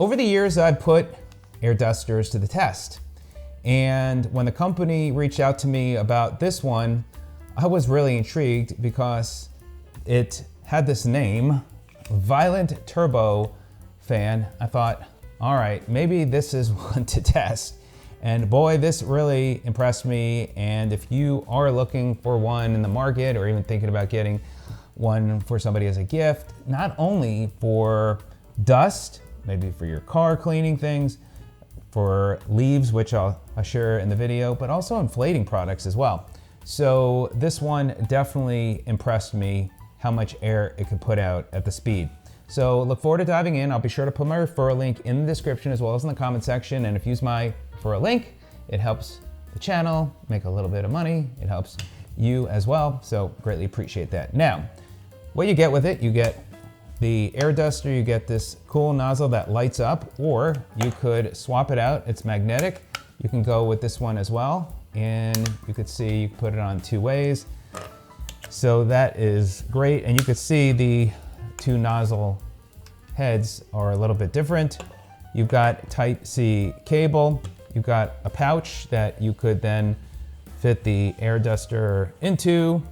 Over the years, I've put air dusters to the test. And when the company reached out to me about this one, I was really intrigued because it had this name, Violent Turbo Fan. I thought, all right, maybe this is one to test. And boy, this really impressed me. And if you are looking for one in the market or even thinking about getting one for somebody as a gift, not only for dust, maybe for your car cleaning things, for leaves, which I'll share in the video, but also inflating products as well. So this one definitely impressed me how much air it could put out at the speed. So look forward to diving in. I'll be sure to put my referral link in the description as well as in the comment section. And if you use my referral link, it helps the channel make a little bit of money. It helps you as well. So greatly appreciate that. Now, what you get with it, you get the air duster, you get this cool nozzle that lights up, or you could swap it out. It's magnetic. You can go with this one as well. And you could see you put it on 2 ways. So that is great. And you could see the 2 nozzle heads are a little bit different. You've got Type-C cable. You've got a pouch that you could then fit the air duster into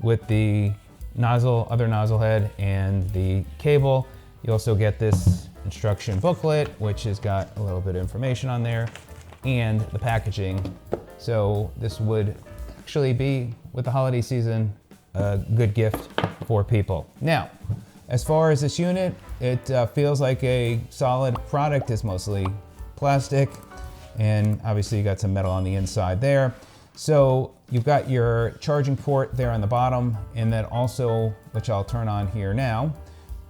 with the other nozzle head and the cable. You also get this instruction booklet, which has got a little bit of information on there, and the packaging. So this would actually be, with the holiday season, a good gift for people. Now, as far as this unit, it feels like a solid product. It's mostly plastic, and obviously you got some metal on the inside there. So you've got your charging port there on the bottom, and then also, which I'll turn on here now,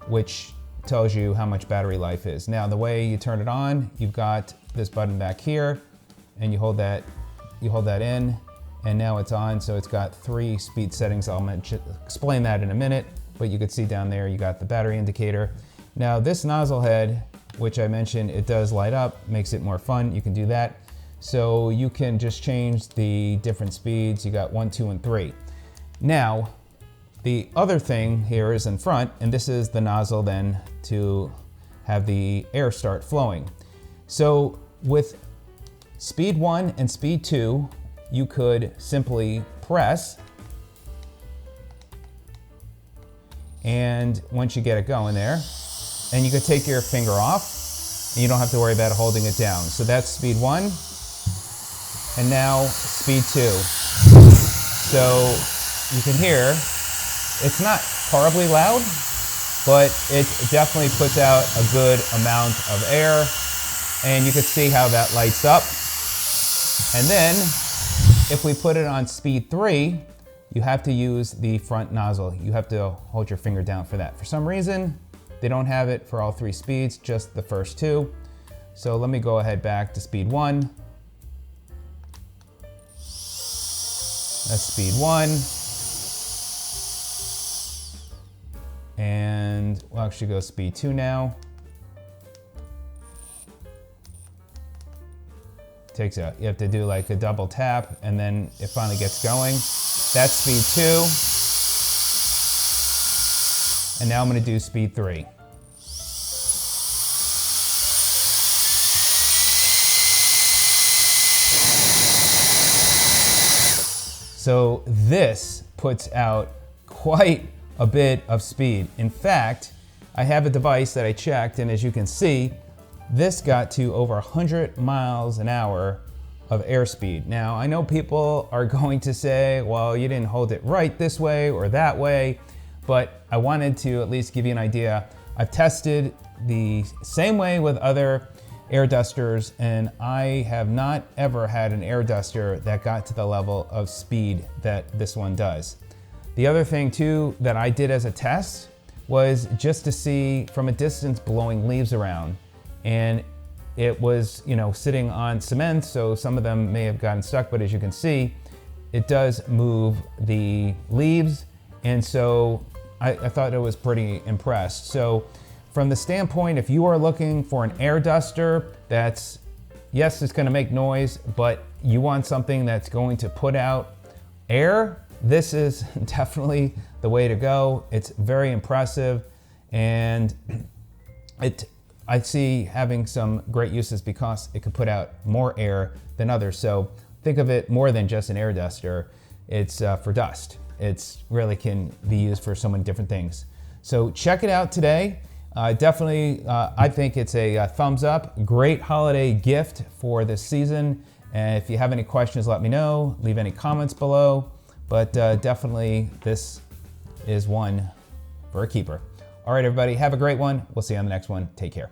which tells you how much battery life is. Now, the way you turn it on, you've got this button back here, and you hold that in, and now it's on. So it's got 3 speed settings. I'll explain that in a minute, but you can see down there, you got the battery indicator. Now this nozzle head, which I mentioned, it does light up, makes it more fun. You can do that. So you can just change the different speeds. You got 1, 2, and 3. Now, the other thing here is in front, and this is the nozzle then to have the air start flowing. So with speed 1 and speed 2, you could simply press, and once you get it going there, and you could take your finger off, and you don't have to worry about holding it down. So that's speed 1. And now speed 2. So you can hear, it's not horribly loud, but it definitely puts out a good amount of air. And you can see how that lights up. And then if we put it on speed 3, you have to use the front nozzle. You have to hold your finger down for that. For some reason, they don't have it for all 3 speeds, just the first 2. So let me go ahead back to speed 1. That's speed 1. And we'll actually go speed 2 now. You have to do like a double tap, and then it finally gets going. That's speed 2. And now I'm gonna do speed 3. So this puts out quite a bit of speed. In fact, I have a device that I checked, and as you can see, this got to over 100 miles an hour of airspeed. Now, I know people are going to say, well, you didn't hold it right this way or that way, but I wanted to at least give you an idea. I've tested the same way with other air dusters, and I have not ever had an air duster that got to the level of speed that this one does. The other thing too that I did as a test was just to see from a distance blowing leaves around, and it was, sitting on cement, so some of them may have gotten stuck, but as you can see, it does move the leaves, and so I thought I was pretty impressed. So from the standpoint, if you are looking for an air duster that's, yes, it's gonna make noise, but you want something that's going to put out air, this is definitely the way to go. It's very impressive, and it I see having some great uses because it could put out more air than others. So think of it more than just an air duster. It's for dust. It's really can be used for so many different things. So check it out today. Definitely, I think it's a thumbs up. Great holiday gift for this season. And if you have any questions, let me know. Leave any comments below. But definitely, this is one for a keeper. All right, everybody, have a great one. We'll see you on the next one. Take care.